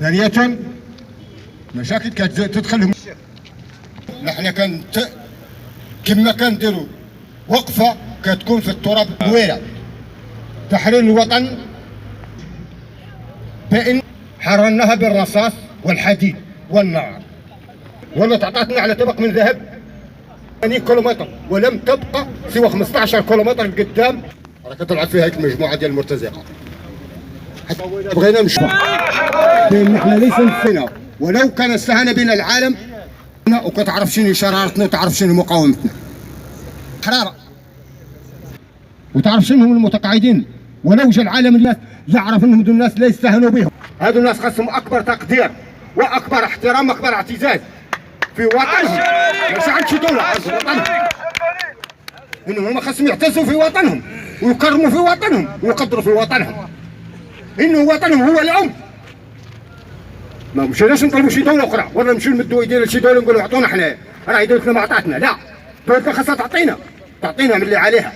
ثانية مشاكل كانت تدخلهم. نحن كما كنديروا وقفة كتكون في التراب دويرة تحرير الوطن، بأن حررناها بالرصاص والحديد والنار، ولا تعطتنا على طبق من ذهب 80 كيلومتر، ولم تبقى سوى 15 كيلومتر قدام راك تلعب فيها هيك مجموعة ديال المرتزقة. بغينا نمشوا لأن نحن ليس نفسنا، ولو كان استهان بنا العالم وكتعرف شنو شرارتنا وتعرف شنو مقاومتنا حرارة، وتعرف شنو هم المتقاعدين. ولو جا العالم الناس يعرف انهم هذو الناس لا يستهانوا بهم، هذو الناس خاصهم اكبر تقدير واكبر احترام واكبر اعتزاز في وطنهم، مش عند شي دوله، عند وطنهم. انهم هما خاصهم يعتزوا في وطنهم ويكرموا في وطنهم ويقدروا في وطنهم، انه وطنهم هو الام. ما مشيناش نطلبوا شي دوله اخرى ولا نمشيو نمدوا ايدينا لشي دوله نقولوا عطونا حنا، راه دولتنا ما عطاتنا، لا، دولتنا خاصها تعطينا من اللي عليها.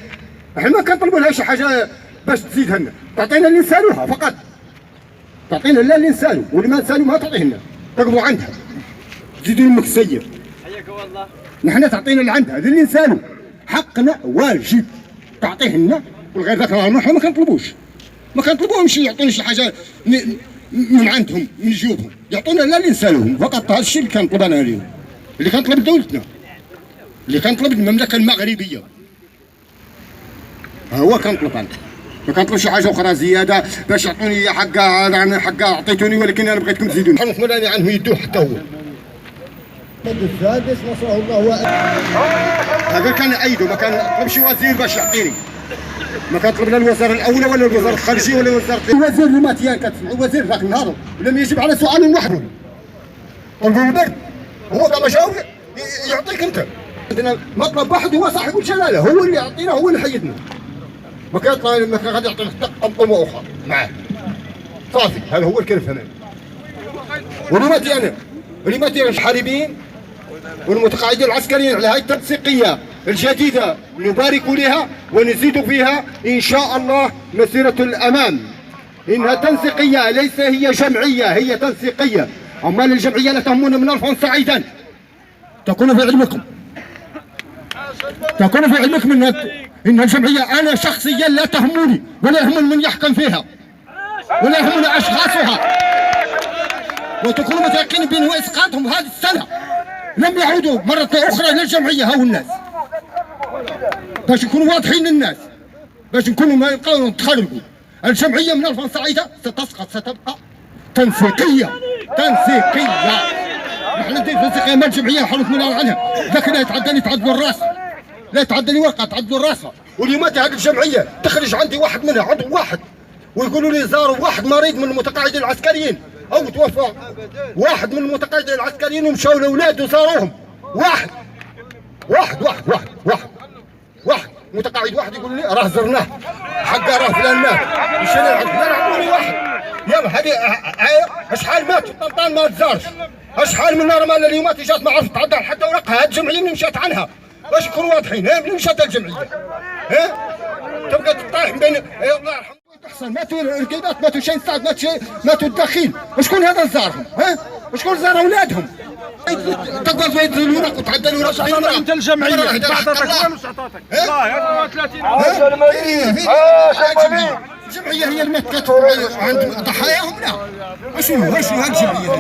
احنا ما كنطلبوا لها شي حاجه باش تزيدها لنا، تعطينا اللي نسالوها فقط، تعطينا لا اللي نسالو، واللي ما نسالو ما تعطيه لنا، تقضوا عندها تزيدوا لنا السير. حياك الله. نحن تعطينا اللي عندها، اللي نسالو حقنا واجب تعطيه لنا، والغير ذاك نحن ما كنطلبوهمش يعطونا شي حاجه من عندهم من جيوبهم، يعطونا لا اللي نسالوهم فقط. هذا الشيء اللي كنطلب انا اليوم، اللي كنطلب دولتنا، اللي كنطلب المملكه المغربيه، ها هو كنطلب انا. ما كنطلبش شي حاجه اخرى زياده باش يعطوني حقها، انا حقها عطيتوني ولكن انا بغيتكم تزيدوني. حنط ملاني عنه يدوه حتى هو. السادس نصره الله هذا كان ايده، ما كان نطلب شي وزير باش يعطيني، ما كنطلب لا الوزاره الاولى ولا الوزاره الخارجيه ولا وزاره الوزير اللي ماتيان كتسمعوا وزير ذاك النهار لم يجب على سؤال وحده. طلبوا البرد هو كما جاوب يعطيك انت. عندنا مطلب واحد هو صاحب الجلاله، هو اللي يعطينا، هو اللي يحيدنا. ما كيطلع ما غادي يعطينا حتى قمقمه اخرى معاه. صافي هذا هو الكلف هنا. ولماتي الحاربين والمتقاعدين العسكريين على هذه التنسيقيه الجديده نبارك لها ونزيد فيها ان شاء الله مسيره الامام. انها تنسيقيه ليس هي جمعيه، هي تنسيقيه. اما الجمعيه لا تهمنا من الفا سعيدا، تكون في علمكم ان الجمعيه انا شخصيا لا تهمني ولا يهمني من يحكم فيها ولا يهمني اشخاصها، وتكونوا متيقنين بان اسقاطهم هذه السنه لم يعودوا مرة أخرى للجمعية. هاو الناس باش يكونوا واضحين للناس، باش نكونوا ما يبقاو نتخربوا. الجمعية من الفا سعيدة ستسقط، ستبقى تنسيقية. نحن ندير تنسيقية ما الجمعية نحاولوا نمنعوا عنها، لكن لا يتعدلوا الراس، لا يتعدل ورقة تعدلوا راسها. واليوم هذه الجمعية تخرج عندي واحد منها، عضو واحد، ويقولوا لي زاروا واحد مريض من المتقاعدين العسكريين او توفى واحد من المتقاعدين العسكريين ومشاو لاولاده وزاروهم. واحد متقاعد واحد يقول لي راه زرناه حقا راه فلان مات، مشينا نعطوني واحد. يلا هذه اشحال مات طنطان ما تزارش، اشحال من نهار مال اليوم جات ما عرفت تعدل حتى ورقها. هذه الجمعيه اللي مشات عنها باش نكونوا واضحين، اللي مشات الجمعيه تبقى تطيح بين الله يرحمه تحصل. ماتوا الرقيبات، ماتوا شين سعد، ماتوا الدخيل. شكون هذا زارهم؟ شكون زار اولادهم؟ تقبل في الورق وتعدل الورق. انت الجمعيه عطاتك ولا مش عطاتك؟ والله هذا 30 الجمعيه هي اللي كتكتب عند ضحاياهم. لا شنو هذه الجمعيه؟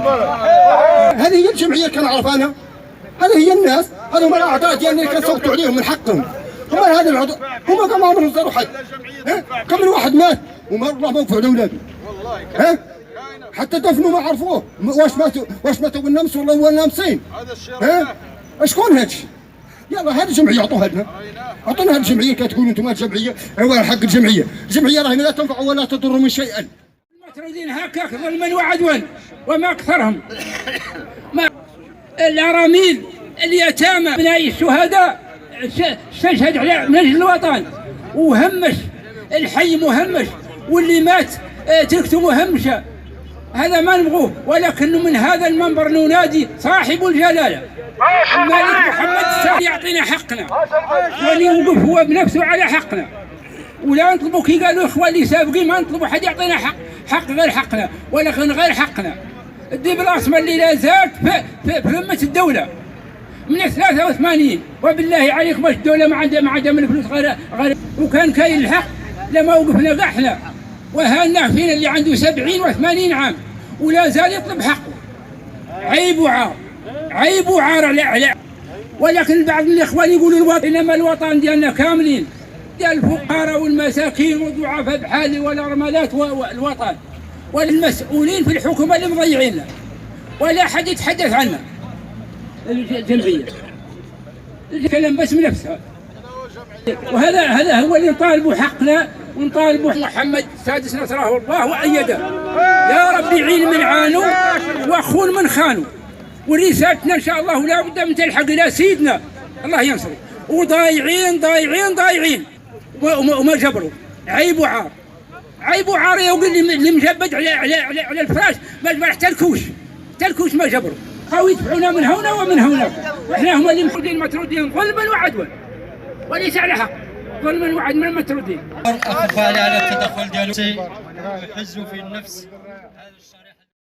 هذه هي الجمعيه كنعرف انا، هذه هي الناس، هذوما الاعضاء ديالنا اللي كنصوتوا عليهم من حقهم. هما هذا العضو هما كما عمرهم زاروا حد. كم من واحد مات وما الله ما وقفوا على اولاده، حتى دفنوا ما عرفوه واش ماتوا بالنمس ولا هو نامسين. شكون هادشي؟ يلا هذه الجمعيه عطوها لنا، عطونا هذه الجمعيه. كتقولوا انتم الجمعيه ايوا حق الجمعيه راهي لا تنفع ولا تضر من شيئا. المتردين هكاك ظلما وعدوا وما اكثرهم. الاراميل اليتامى ابناء الشهداء استشهد على من اجل الوطن وهمش، الحي مهمش واللي مات تركته مهمشه. هذا ما نبغوه، ولكن من هذا المنبر ننادي صاحب الجلاله الملك محمد الثاني يعطينا حقنا، وليوقف هو بنفسه على حقنا. ولا نطلبوا كي قالوا الاخوان اللي سابقين، ما نطلبوا حد يعطينا حق غير حقنا، ولكن غير حقنا. الدبلاسمه اللي لا زالت في ذمه الدوله من 83. وبالله عليكم واش الدوله ما عندها من فلوس غير وكان كاين الحق لما وقفنا كاع حنا. وهالنا فينا اللي عنده 70 و80 عام ولا زال يطلب حقه. عيب وعار، عيب وعار على ولكن بعض الاخوان يقولوا الوطن، انما الوطن ديالنا كاملين، ديال الفقراء والمساكين والضعفاء بحالي والارملات والوطن، والمسؤولين في الحكومه اللي مضيعيننا ولا حد يتحدث عنا. الجمعيه الكلام بس من نفسها. وهذا هو اللي نطالبوا حقنا ونطالبوا محمد السادس نصره الله وايده. يا ربي يعين من عانوا واخون من خانوا. ورسالتنا ان شاء الله لا بد من تلحق الى سيدنا الله ينصره. وضايعين ضايعين ضايعين وما جبروا. عيب وعار، عيب وعار يا ولد اللي مجبد على الفراش ما جبر حتى الكوش ما جبروا. خاو يدفعونا من هنا ومن هناك، واحنا هم اللي مطرودين ظلما وعدوا وليس على حق، ظلما وعدوا مطرودين. اخف على التدخل ديالو يحزوا في النفس هذا الشريعة.